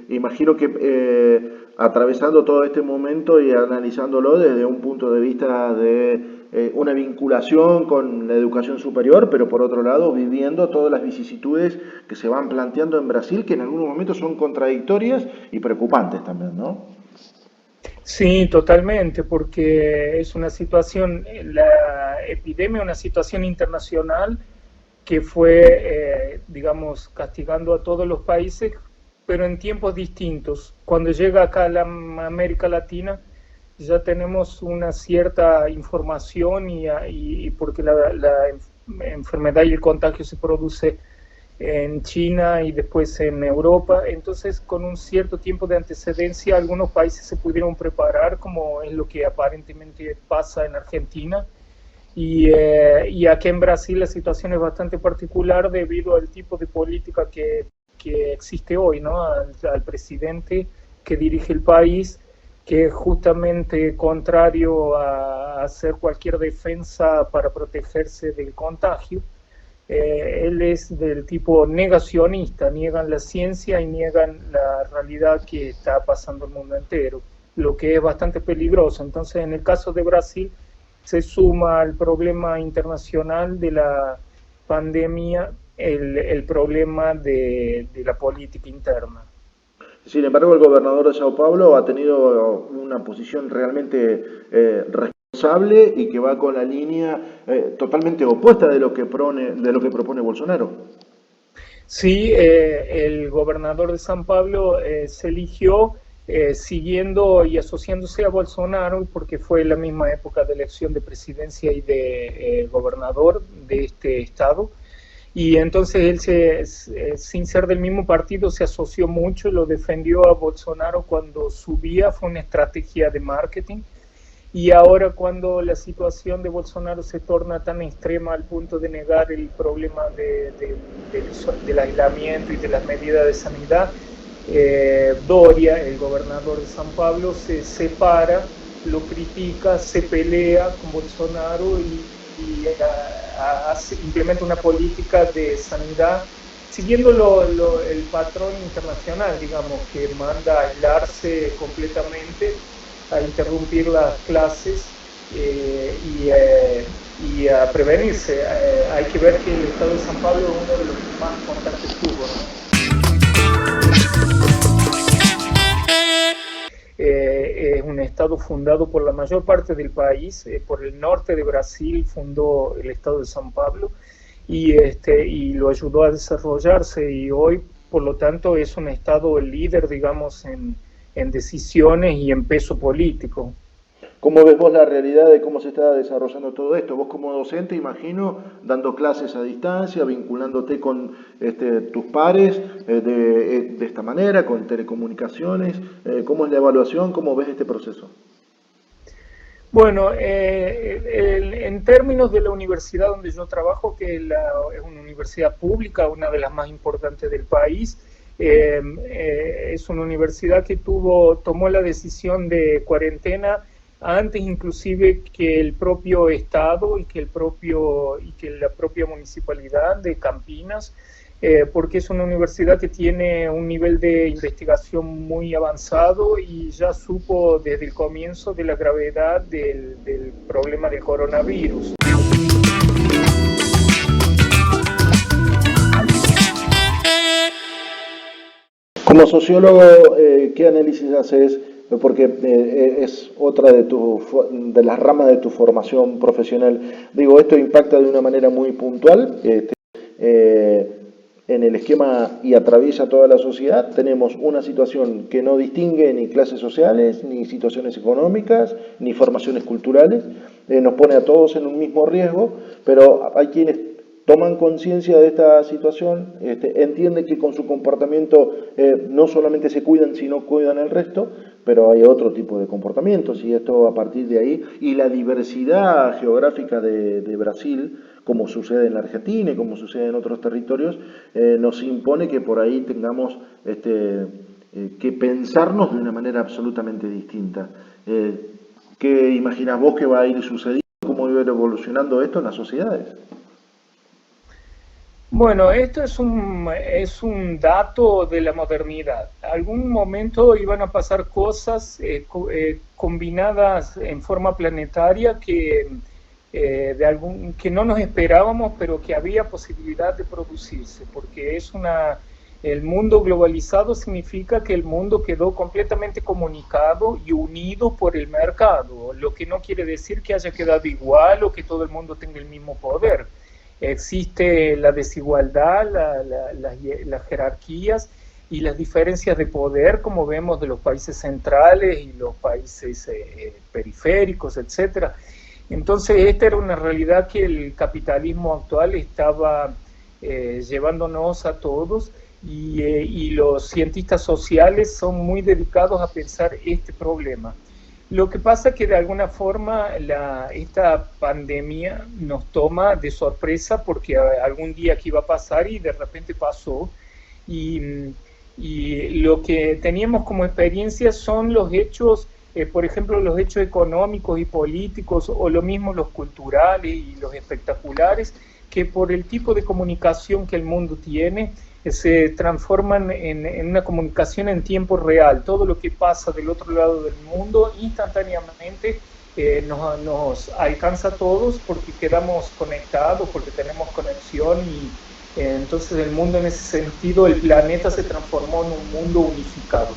Imagino que atravesando todo este momento y analizándolo desde un punto de vista de una vinculación con la educación superior, pero por otro lado viviendo todas las vicisitudes que se van planteando en Brasil, que en algunos momentos son contradictorias y preocupantes también, ¿no? Sí, totalmente, porque es una situación, la epidemia, una situación internacional que fue, digamos, castigando a todos los países, pero en tiempos distintos. Cuando llega acá a la América Latina, ya tenemos una cierta información y porque enfermedad y el contagio se produce en China y después en Europa. Entonces, con un cierto tiempo de antecedencia, algunos países se pudieron preparar, como es lo que aparentemente pasa en Argentina. Y aquí en Brasil la situación es bastante particular debido al tipo de política que existe hoy, ¿no? Al presidente que dirige el país, que es justamente contrario a hacer cualquier defensa para protegerse del contagio. Él es del tipo negacionista, niegan la ciencia y niegan la realidad que está pasando el mundo entero, lo que es bastante peligroso. Entonces, en el caso de Brasil, se suma al problema internacional de la pandemia el problema de la política interna. Sin embargo, el gobernador de Sao Paulo ha tenido una posición realmente responsable y que va con la línea totalmente opuesta de lo que propone Bolsonaro. Sí, el gobernador de San Pablo se eligió siguiendo y asociándose a Bolsonaro porque fue la misma época de elección de presidencia y de gobernador de este estado. Y entonces él, sin ser del mismo partido, se asoció mucho y lo defendió a Bolsonaro cuando subía, fue una estrategia de marketing. Y ahora cuando la situación de Bolsonaro se torna tan extrema al punto de negar el problema del aislamiento y de las medidas de sanidad, Doria, el gobernador de San Pablo, se separa, lo critica, se pelea con Bolsonaro y implementa una política de sanidad siguiendo el patrón internacional, digamos, que manda a aislarse completamente, a interrumpir las clases y a prevenirse. Hay que ver que el estado de San Pablo es uno de los que más contagios tuvo, ¿no? Es un estado fundado por la mayor parte del país, por el norte de Brasil fundó el estado de San Pablo y lo ayudó a desarrollarse y hoy, por lo tanto, es un estado líder, digamos, en decisiones y en peso político. ¿Cómo ves vos la realidad de cómo se está desarrollando todo esto? Vos como docente, imagino, dando clases a distancia, vinculándote con tus pares de esta manera, con telecomunicaciones. ¿Cómo es la evaluación? ¿Cómo ves este proceso? Bueno, en términos de la universidad donde yo trabajo, que es una universidad pública, una de las más importantes del país, es una universidad que tomó la decisión de cuarentena antes inclusive que el propio Estado y que la propia municipalidad de Campinas, porque es una universidad que tiene un nivel de investigación muy avanzado y ya supo desde el comienzo de la gravedad del problema del coronavirus. Como sociólogo, ¿qué análisis haces? Porque es otra de las ramas de tu formación profesional. Digo, esto impacta de una manera muy puntual eh, en el esquema y atraviesa toda la sociedad. Tenemos una situación que no distingue ni clases sociales, ni situaciones económicas, ni formaciones culturales. Nos pone a todos en un mismo riesgo, pero hay quienes toman conciencia de esta situación, entienden que con su comportamiento no solamente se cuidan, sino cuidan el resto, pero hay otro tipo de comportamientos y esto a partir de ahí, y la diversidad geográfica de Brasil, como sucede en la Argentina y como sucede en otros territorios, nos impone que por ahí tengamos que pensarnos de una manera absolutamente distinta. ¿Qué imaginás vos que va a ir sucediendo? ¿Cómo va a ir evolucionando esto en las sociedades? Bueno, esto es un dato de la modernidad. Algún momento iban a pasar cosas combinadas en forma planetaria que no nos esperábamos, pero que había posibilidad de producirse, porque el mundo globalizado significa que el mundo quedó completamente comunicado y unido por el mercado, lo que no quiere decir que haya quedado igual o que todo el mundo tenga el mismo poder. Existe la desigualdad, las jerarquías y las diferencias de poder, como vemos de los países centrales y los países periféricos, etcétera. Entonces, esta era una realidad que el capitalismo actual estaba llevándonos a todos y los cientistas sociales son muy dedicados a pensar este problema. Lo que pasa es que de alguna forma esta pandemia nos toma de sorpresa porque algún día que iba a pasar y de repente pasó. Y, y lo que teníamos como experiencia son los hechos, por ejemplo, los hechos económicos y políticos, o lo mismo los culturales y los espectaculares, que por el tipo de comunicación que el mundo tiene, se transforman en una comunicación en tiempo real. Todo lo que pasa del otro lado del mundo instantáneamente nos alcanza a todos porque quedamos conectados, porque tenemos conexión y entonces el mundo en ese sentido, el planeta se transformó en un mundo unificado.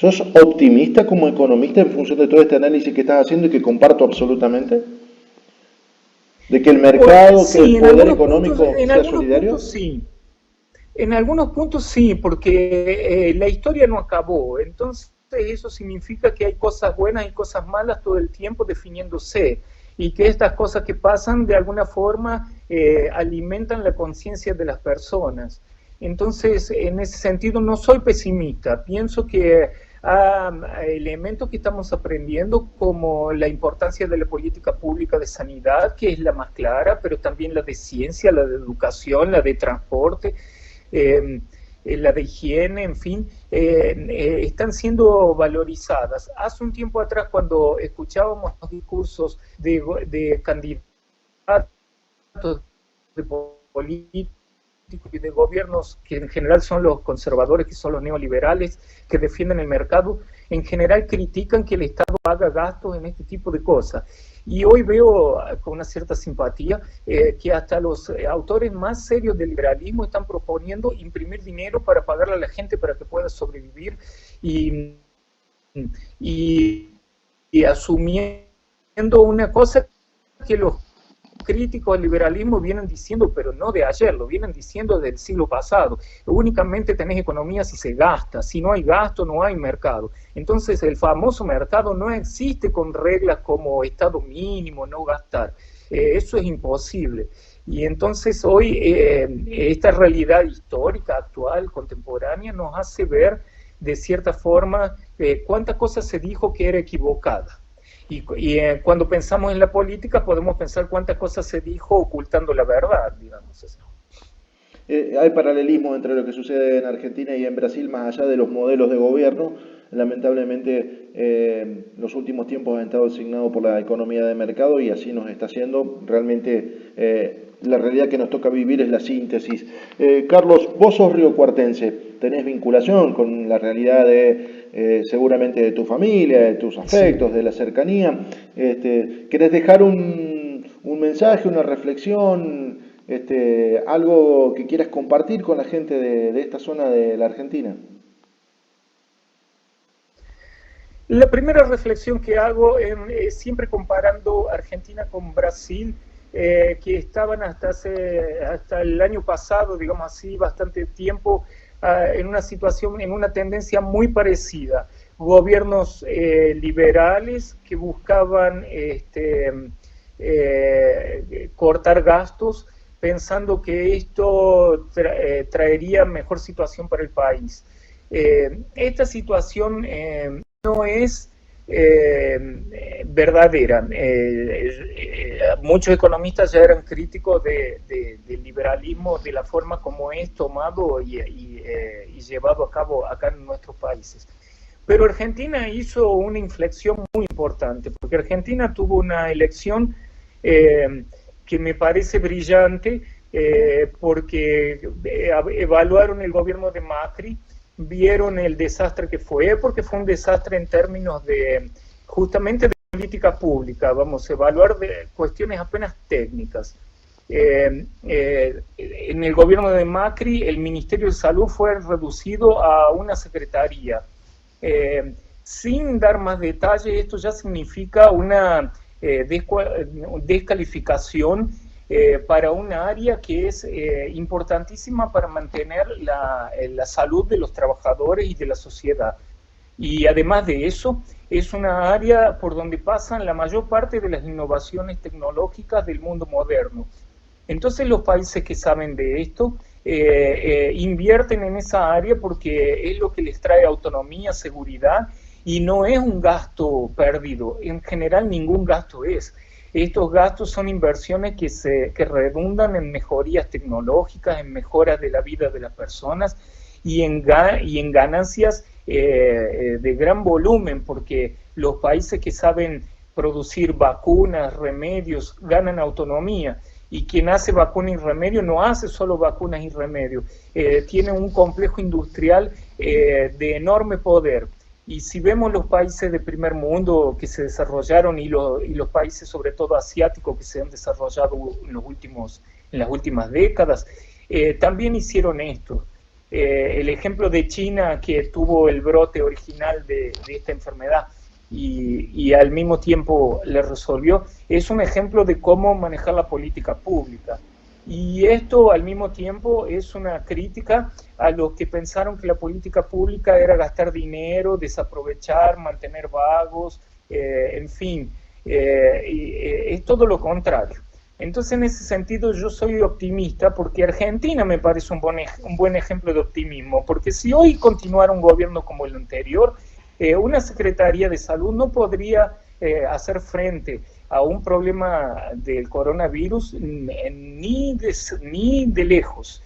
¿Sos optimista como economista en función de todo este análisis que estás haciendo y que comparto absolutamente? ¿De que el mercado, Pues, que sí, el poder económico sea solidario? sí. En algunos puntos sí, porque la historia no acabó. Entonces eso significa que hay cosas buenas y cosas malas todo el tiempo definiéndose. Y que estas cosas que pasan de alguna forma alimentan la conciencia de las personas. Entonces, en ese sentido, no soy pesimista. Pienso que elementos que estamos aprendiendo, como la importancia de la política pública de sanidad, que es la más clara, pero también la de ciencia, la de educación, la de transporte, eh, la de higiene, en fin, están siendo valorizadas. Hace un tiempo atrás, cuando escuchábamos los discursos de candidatos, de políticos y de gobiernos que en general son los conservadores, que son los neoliberales, que defienden el mercado, en general critican que el Estado haga gastos en este tipo de cosas. Y hoy veo con una cierta simpatía que hasta los autores más serios del liberalismo están proponiendo imprimir dinero para pagarle a la gente para que pueda sobrevivir y, y, y asumiendo una cosa que los críticos del liberalismo vienen diciendo, pero no de ayer, lo vienen diciendo del siglo pasado. Únicamente tenés economía si se gasta, si no hay gasto no hay mercado. Entonces el famoso mercado no existe con reglas como estado mínimo, no gastar. Eso es imposible. Y entonces hoy esta realidad histórica, actual, contemporánea, nos hace ver de cierta forma cuántas cosas se dijo que era equivocada. Cuando pensamos en la política podemos pensar cuántas cosas se dijo ocultando la verdad, digamos así. Hay paralelismo entre lo que sucede en Argentina y en Brasil, más allá de los modelos de gobierno. Lamentablemente, los últimos tiempos han estado designados por la economía de mercado y así nos está haciendo. Realmente, la realidad que nos toca vivir es la síntesis. Carlos, vos sos riocuartense, tenés vinculación con la realidad de seguramente de tu familia, de tus afectos, sí, de la cercanía. ¿Querés dejar un mensaje, una reflexión? Algo que quieras compartir con la gente de esta zona de la Argentina. La primera reflexión que hago es siempre comparando Argentina con Brasil, que estaban hasta el año pasado, digamos así, bastante tiempo, en una situación, en una tendencia muy parecida. Gobiernos liberales que buscaban cortar gastos, pensando que esto traería mejor situación para el país. Esta situación no es verdadera. Muchos economistas ya eran críticos del liberalismo, de la forma como es tomado y llevado a cabo acá en nuestros países. Pero Argentina hizo una inflexión muy importante, porque Argentina tuvo una elección que me parece brillante, porque evaluaron el gobierno de Macri, vieron el desastre que fue, porque fue un desastre en términos de justamente de política pública, vamos a evaluar de cuestiones apenas técnicas. En el gobierno de Macri el Ministerio de Salud fue reducido a una secretaría. Sin dar más detalles, esto ya significa una descalificación para una área que es importantísima para mantener la salud de los trabajadores y de la sociedad. Y además de eso, es una área por donde pasan la mayor parte de las innovaciones tecnológicas del mundo moderno. Entonces los países que saben de esto invierten en esa área porque es lo que les trae autonomía, seguridad, y no es un gasto perdido. En general ningún gasto es. Estos gastos son inversiones que redundan en mejorías tecnológicas, en mejoras de la vida de las personas y en ganancias de gran volumen, porque los países que saben producir vacunas, remedios, ganan autonomía. Y quien hace vacuna y remedio no hace solo vacunas y remedios, tiene un complejo industrial de enorme poder. Y si vemos los países de primer mundo que se desarrollaron y los países sobre todo asiáticos que se han desarrollado en las últimas décadas, también hicieron esto. El ejemplo de China, que tuvo el brote original de esta enfermedad y al mismo tiempo le resolvió, es un ejemplo de cómo manejar la política pública. Y esto al mismo tiempo es una crítica a los que pensaron que la política pública era gastar dinero, desaprovechar, mantener vagos, en fin, es todo lo contrario. Entonces en ese sentido yo soy optimista porque Argentina me parece un buen ejemplo de optimismo, porque si hoy continuara un gobierno como el anterior, una Secretaría de Salud no podría hacer frente a un problema del coronavirus ni de lejos.